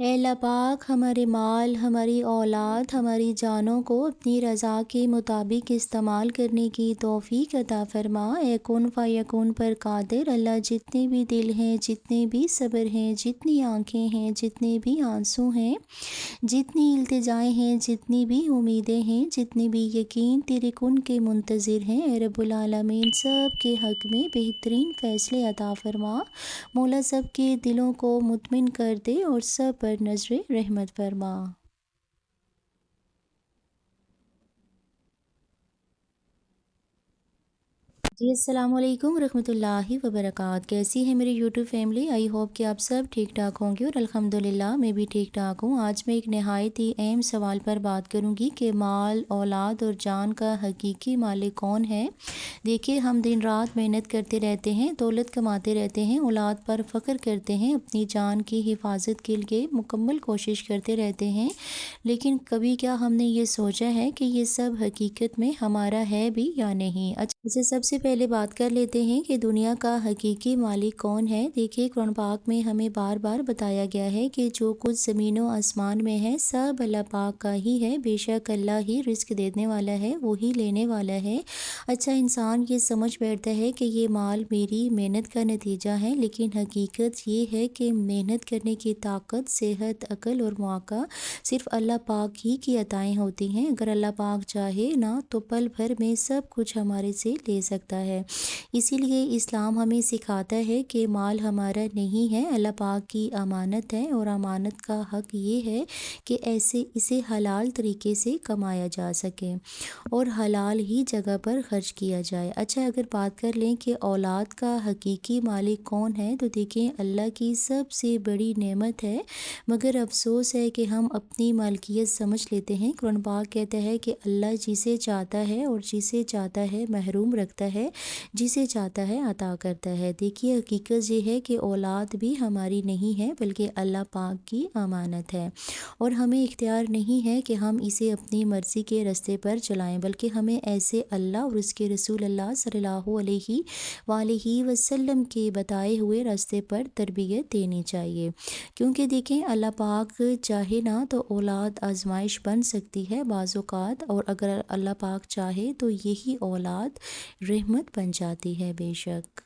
اے اللہ پاک ہمارے مال، ہماری اولاد، ہماری جانوں کو اپنی رضا کے مطابق استعمال کرنے کی توفیق عطا فرما۔ اے کن فیکون پر قادر اللہ، جتنے بھی دل ہیں، جتنے بھی صبر ہیں، جتنی آنکھیں ہیں، جتنے بھی آنسو ہیں، جتنی التجائیں ہیں، جتنی بھی امیدیں ہیں، جتنے بھی یقین تیرے کن کے منتظر ہیں، اے رب العالمین سب کے حق میں بہترین فیصلے عطا فرما۔ مولا سب کے دلوں کو مطمئن کر دے اور سب پر نظر رحمت فرما۔ جی السلام علیکم ورحمۃ اللہ وبرکاتہ۔ کیسی ہے میری یوٹیوب فیملی؟ آئی ہوپ کہ آپ سب ٹھیک ٹھاک ہوں گے اور الحمدللہ میں بھی ٹھیک ٹھاک ہوں۔ آج میں ایک نہایت ہی اہم سوال پر بات کروں گی کہ مال، اولاد اور جان کا حقیقی مالک کون ہے؟ دیکھیے، ہم دن رات محنت کرتے رہتے ہیں، دولت کماتے رہتے ہیں، اولاد پر فخر کرتے ہیں، اپنی جان کی حفاظت کے لیے مکمل کوشش کرتے رہتے ہیں، لیکن کبھی کیا ہم نے یہ سوچا ہے کہ یہ سب حقیقت میں ہمارا ہے بھی یا نہیں؟ اچھا، سب سے پہلے بات کر لیتے ہیں کہ دنیا کا حقیقی مالک کون ہے۔ دیکھیے، قرآن پاک میں ہمیں بار بار بتایا گیا ہے کہ جو کچھ زمین و آسمان میں ہے سب اللہ پاک کا ہی ہے، بے شک اللہ ہی رزق دینے والا ہے، وہی لینے والا ہے۔ اچھا، انسان یہ سمجھ بیٹھتا ہے کہ یہ مال میری محنت کا نتیجہ ہے، لیکن حقیقت یہ ہے کہ محنت کرنے کی طاقت، صحت، عقل اور مواقع صرف اللہ پاک ہی کی عطائیں ہوتی ہیں۔ اگر اللہ پاک چاہے نا تو پل بھر میں سب کچھ ہمارے سے لے سکتا ہے۔ اسی لیے اسلام ہمیں سکھاتا ہے کہ مال ہمارا نہیں ہے، اللہ پاک کی امانت ہے، اور امانت کا حق یہ ہے کہ اسے حلال طریقے سے کمایا جا سکے اور حلال ہی جگہ پر خرچ کیا جائے۔ اچھا، اگر بات کر لیں کہ اولاد کا حقیقی مالک کون ہے، تو دیکھیں اللہ کی سب سے بڑی نعمت ہے، مگر افسوس ہے کہ ہم اپنی مالکیت سمجھ لیتے ہیں۔ قرآن پاک کہتا ہے کہ اللہ جسے چاہتا ہے اور جسے چاہتا ہے محروم رکھتا ہے، جسے چاہتا ہے عطا کرتا ہے۔ دیکھیے، حقیقت یہ ہے کہ اولاد بھی ہماری نہیں ہے بلکہ اللہ پاک کی امانت ہے، اور ہمیں اختیار نہیں ہے کہ ہم اسے اپنی مرضی کے راستے پر چلائیں، بلکہ ہمیں ایسے اللہ اور اس کے رسول اللہ صلی اللہ علیہ وآلہ وسلم کے بتائے ہوئے راستے پر تربیت دینی چاہیے، کیونکہ دیکھیں اللہ پاک چاہے نا تو اولاد آزمائش بن سکتی ہے بعض اوقات، اور اگر اللہ پاک چاہے تو یہی اولاد رحمت بن جاتی ہے بے شک۔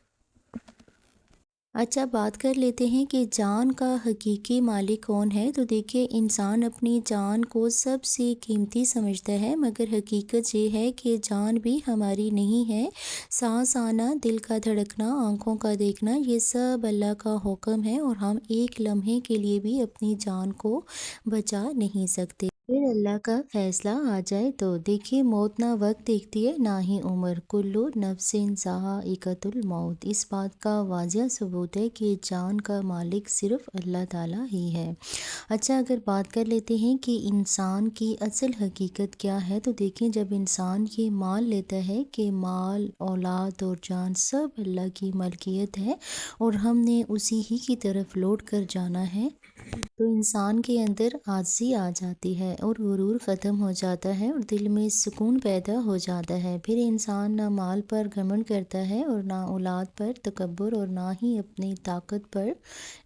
اچھا، بات کر لیتے ہیں کہ جان کا حقیقی مالک کون ہے، تو دیکھیے انسان اپنی جان کو سب سے قیمتی سمجھتا ہے، مگر حقیقت یہ ہے کہ جان بھی ہماری نہیں ہے۔ سانس آنا، دل کا دھڑکنا، آنکھوں کا دیکھنا، یہ سب اللہ کا حکم ہے، اور ہم ایک لمحے کے لیے بھی اپنی جان کو بچا نہیں سکتے۔ پھر اللہ کا فیصلہ آ جائے تو دیکھیے، موت نہ وقت دیکھتی ہے نہ ہی عمر، کلو نفس ذائقۃ الموت۔ اس بات کا واضح ثبوت ہے کہ جان کا مالک صرف اللہ تعالیٰ ہی ہے۔ اچھا، اگر بات کر لیتے ہیں کہ انسان کی اصل حقیقت کیا ہے، تو دیکھیں جب انسان یہ مان لیتا ہے کہ مال، اولاد اور جان سب اللہ کی ملکیت ہے اور ہم نے اسی ہی کی طرف لوٹ کر جانا ہے، تو انسان کے اندر عاجزی آ جاتی ہے اور غرور ختم ہو جاتا ہے اور دل میں سکون پیدا ہو جاتا ہے۔ پھر انسان نہ مال پر گھمنڈ کرتا ہے اور نہ اولاد پر تکبر اور نہ ہی اپنی طاقت پر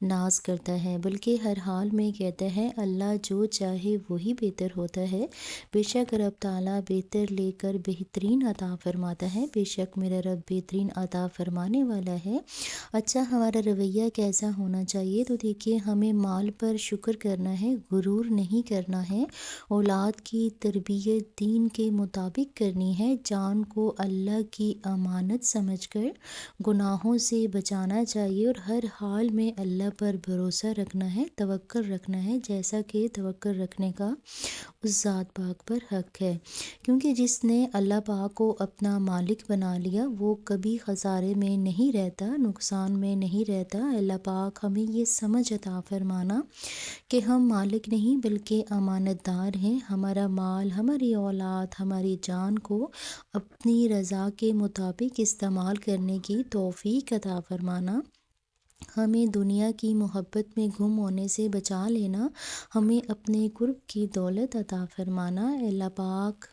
ناز کرتا ہے، بلکہ ہر حال میں کہتا ہے اللہ جو چاہے وہی بہتر ہوتا ہے۔ بے شک رب تعالیٰ بہتر لے کر بہترین عطا فرماتا ہے، بے شک میرا رب بہترین عطا فرمانے والا ہے۔ اچھا، ہمارا رویہ کیسا ہونا چاہیے، تو دیکھیے ہمیں مال پر شکر کرنا ہے، غرور نہیں کرنا ہے، اولاد کی تربیت دین کے مطابق کرنی ہے، جان کو اللہ کی امانت سمجھ کر گناہوں سے بچانا چاہیے، اور ہر حال میں اللہ پر بھروسہ رکھنا ہے، توکل رکھنا ہے، جیسا کہ توکل رکھنے کا اس ذات پاک پر حق ہے، کیونکہ جس نے اللہ پاک کو اپنا مالک بنا لیا وہ کبھی خسارے میں نہیں رہتا، نقصان میں نہیں رہتا۔ اللہ پاک ہمیں یہ سمجھ عطا فرمانا کہ ہم مالک نہیں بلکہ امانت دار ہیں، ہمارا مال، ہماری اولاد، ہماری جان کو اپنی رضا کے مطابق استعمال کرنے کی توفیق عطا فرمانا، ہمیں دنیا کی محبت میں گم ہونے سے بچا لینا، ہمیں اپنے قرب کی دولت عطا فرمانا۔ اللہ پاک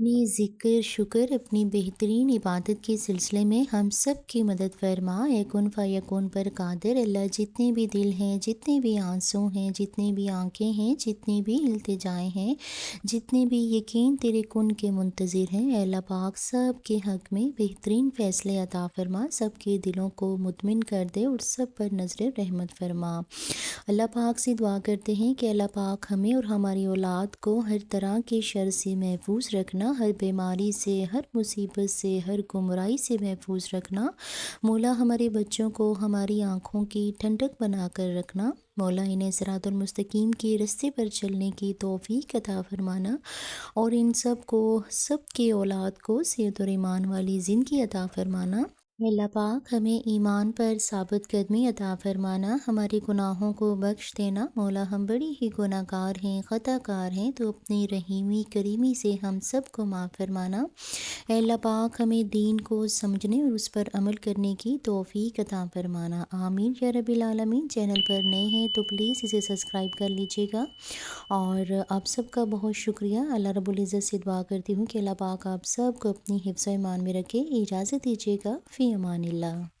اپنی ذکر شکر اپنی بہترین عبادت کے سلسلے میں ہم سب کی مدد فرما، اے کن فیکون پر قادر اللہ۔ جتنے بھی دل ہیں، جتنے بھی آنسو ہیں، جتنی بھی آنکھیں ہیں، جتنی بھی التجائیں ہیں، جتنے بھی یقین تیرے کن کے منتظر ہیں، اے اللہ پاک سب کے حق میں بہترین فیصلے عطا فرما، سب کے دلوں کو مطمئن کر دے اور سب پر نظر رحمت فرما۔ اللہ پاک سے دعا کرتے ہیں کہ اللہ پاک ہمیں اور ہماری اولاد کو ہر طرح کے شر سے محفوظ رکھنا، ہر بیماری سے، ہر مصیبت سے، ہر گمراہی سے محفوظ رکھنا۔ مولا ہمارے بچوں کو ہماری آنکھوں کی ٹھنڈک بنا کر رکھنا۔ مولا انہیں صراط المستقیم کے رستے پر چلنے کی توفیق عطا فرمانا، اور ان سب کو، سب کے اولاد کو صحت اور ایمان والی زندگی عطا فرمانا۔ اللہ پاک ہمیں ایمان پر ثابت قدمی عطا فرمانا، ہمارے گناہوں کو بخش دینا۔ مولا ہم بڑی ہی گناہ گار ہیں، خطا کار ہیں، تو اپنی رحیمی کریمی سے ہم سب کو معاف فرمانا۔ اے اللہ پاک ہمیں دین کو سمجھنے اور اس پر عمل کرنے کی توفیق عطا فرمانا، آمین یا رب العالمین۔ چینل پر نئے ہیں تو پلیز اسے سبسکرائب کر لیجیے گا، اور آپ سب کا بہت شکریہ۔ اللہ رب العزت سے دعا کرتی ہوں کہ اللہ پاک آپ سب کو اپنی حفظ و ایمان میں رکھے۔ اجازت دیجیے گا، فی امان اللہ۔